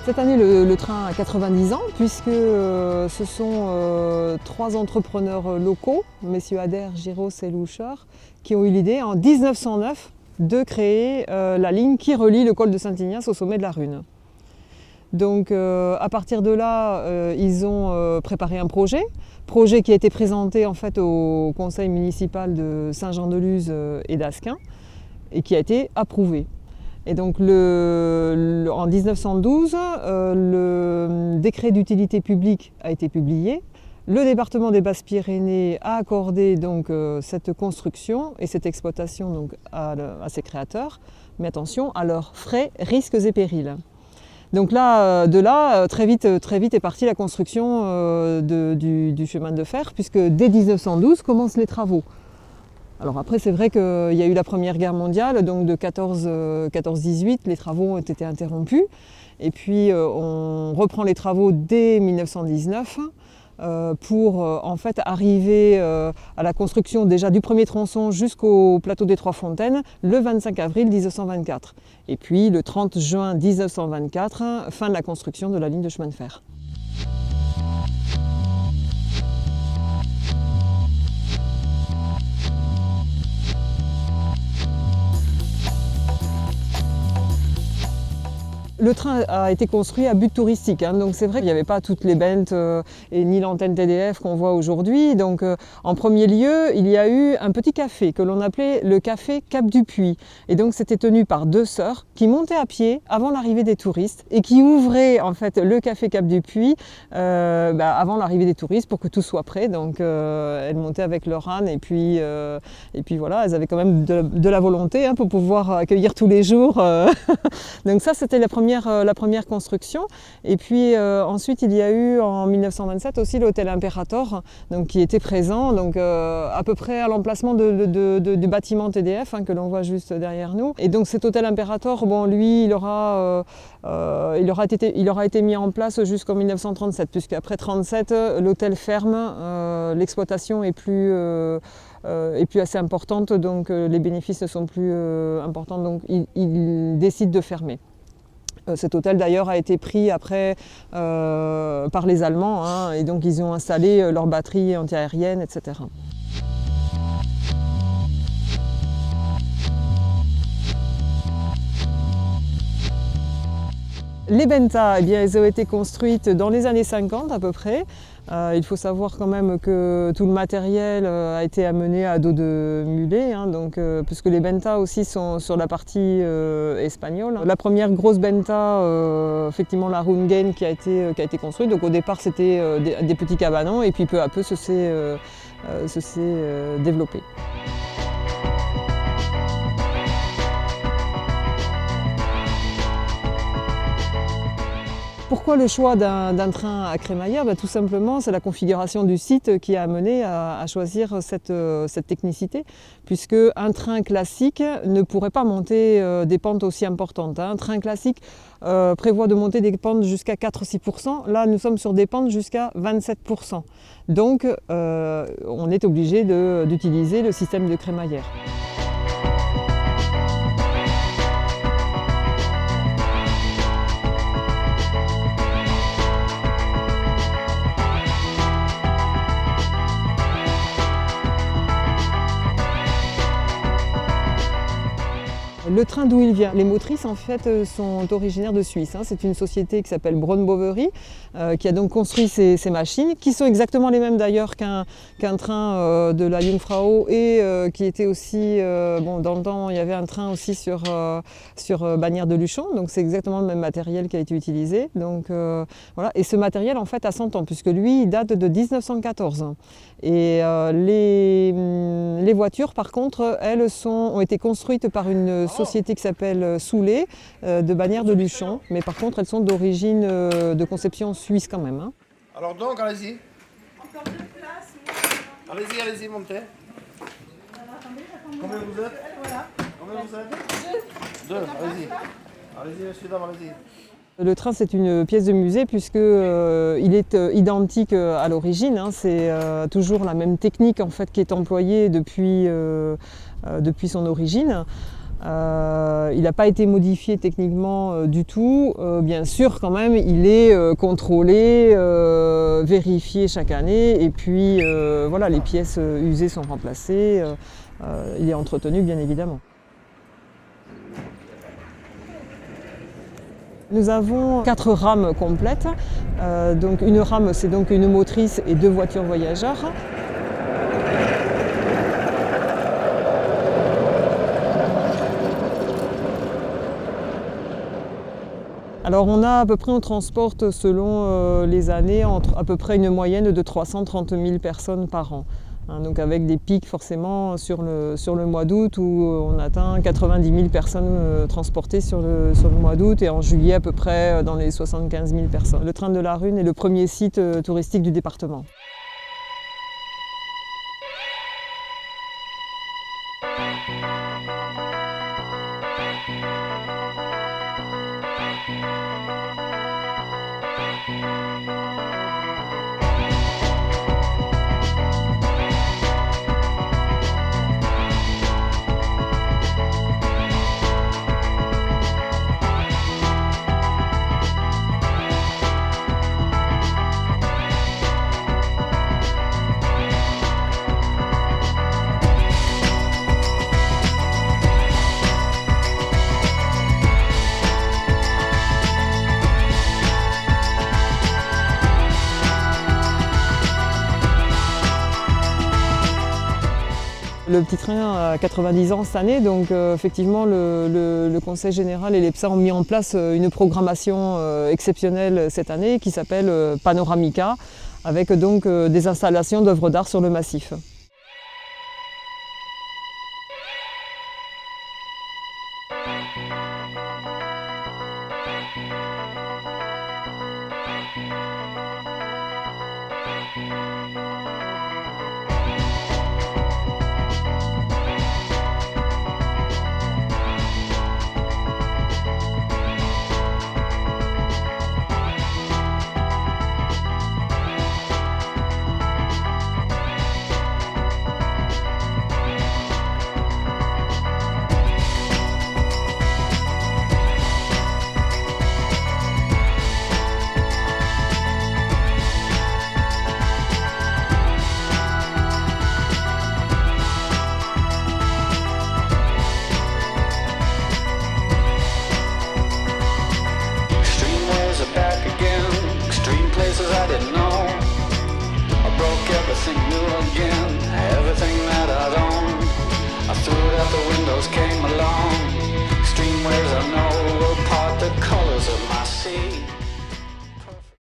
Cette année, le train a 90 ans, puisque ce sont 3 entrepreneurs locaux, messieurs Adair, Giros et Loucher, qui ont eu l'idée en 1909 de créer la ligne qui relie le col de Saint-Ignace au sommet de la Rune. Donc à partir de là, ils ont préparé un projet qui a été présenté en fait au conseil municipal de Saint-Jean-de-Luz et d'Asquin et qui a été approuvé. Et donc en 1912, le décret d'utilité publique a été publié. Le département des Basses-Pyrénées a accordé donc cette construction et cette exploitation donc, à ses créateurs, mais attention à leurs frais, risques et périls. Donc là, très vite est partie la construction du chemin de fer, puisque dès 1912 commencent les travaux. Alors après, c'est vrai qu'il y a eu la Première Guerre mondiale, donc de 14-18, les travaux ont été interrompus. Et puis on reprend les travaux dès 1919 pour en fait arriver à la construction déjà du premier tronçon jusqu'au plateau des Trois Fontaines le 25 avril 1924. Et puis le 30 juin 1924, fin de la construction de la ligne de chemin de fer. Le train a été construit à but touristique, hein, donc c'est vrai qu'il n'y avait pas toutes les bentes et ni l'antenne TDF qu'on voit aujourd'hui. Donc en premier lieu, il y a eu un petit café que l'on appelait le café Cap du Puy. Et donc c'était tenu par 2 sœurs qui montaient à pied avant l'arrivée des touristes et qui ouvraient en fait le café Cap du Puy avant l'arrivée des touristes pour que tout soit prêt. Donc elles montaient avec leur âne et puis voilà, elles avaient quand même de la volonté hein, pour pouvoir accueillir tous les jours. Donc ça c'était la première construction. Et puis ensuite il y a eu en 1927 aussi l'hôtel Imperator donc, qui était présent donc, à peu près à l'emplacement du bâtiment TDF hein, que l'on voit juste derrière nous. Et donc cet hôtel Imperator, bon, lui il aura été mis en place jusqu'en 1937 puisqu'après 1937 l'hôtel ferme, l'exploitation est plus assez importante donc les bénéfices sont plus importants donc il décide de fermer. Cet hôtel d'ailleurs a été pris après par les Allemands hein, et donc ils ont installé leurs batteries antiaériennes, etc. Les bentas, eh bien, elles ont été construites dans les années 50 à peu près. Il faut savoir quand même que tout le matériel a été amené à dos de mulet, hein, puisque les bentas aussi sont sur la partie espagnole. La première grosse benta, effectivement la Rundgen qui a été construite. Donc au départ c'était des petits cabanons et puis peu à peu ça s'est développé. Pourquoi le choix d'un train à crémaillère? Tout simplement, c'est la configuration du site qui a amené à choisir cette technicité, puisque un train classique ne pourrait pas monter des pentes aussi importantes. Un train classique prévoit de monter des pentes jusqu'à 4-6%. Là, nous sommes sur des pentes jusqu'à 27%. Donc, on est obligé d'utiliser le système de crémaillère. Le train d'où il vient. Les motrices en fait sont originaires de Suisse. Hein. C'est une société qui s'appelle Braun-Boveri qui a donc construit ces machines qui sont exactement les mêmes d'ailleurs qu'un train de la Jungfrau et qui était aussi, dans le temps il y avait un train aussi sur Bagnères de Luchon, donc c'est exactement le même matériel qui a été utilisé. Donc, voilà. Et ce matériel en fait a 100 ans puisque lui il date de 1914. Et les voitures par contre elles ont été construites par une société qui s'appelle Soulet de Bagnères de Luchon, mais par contre elles sont d'origine de conception suisse quand même. Hein. Alors donc allez-y. Encore 2 places. Allez-y, montez. Alors, attendez. Combien vous êtes? Voilà. Combien vous êtes? 2. Allez-y. Allez-y, monsieur, dame, allez-y. Le train c'est une pièce de musée puisqu'il est identique à l'origine, hein. C'est toujours la même technique en fait, qui est employée depuis son origine. Il n'a pas été modifié techniquement du tout. Bien sûr, quand même, il est contrôlé, vérifié chaque année. Et puis, voilà, les pièces usées sont remplacées. Il est entretenu, bien évidemment. Nous avons 4 rames complètes. Donc une rame, c'est donc une motrice et 2 voitures voyageurs. Alors on transporte selon les années entre à peu près une moyenne de 330 000 personnes par an. Donc avec des pics forcément sur le mois d'août où on atteint 90 000 personnes transportées sur le mois d'août et en juillet à peu près dans les 75 000 personnes. Le train de la Rune est le premier site touristique du département. Le petit train a 90 ans cette année, donc effectivement le Conseil général et l'EPSA ont mis en place une programmation exceptionnelle cette année qui s'appelle Panoramica, avec donc des installations d'œuvres d'art sur le massif.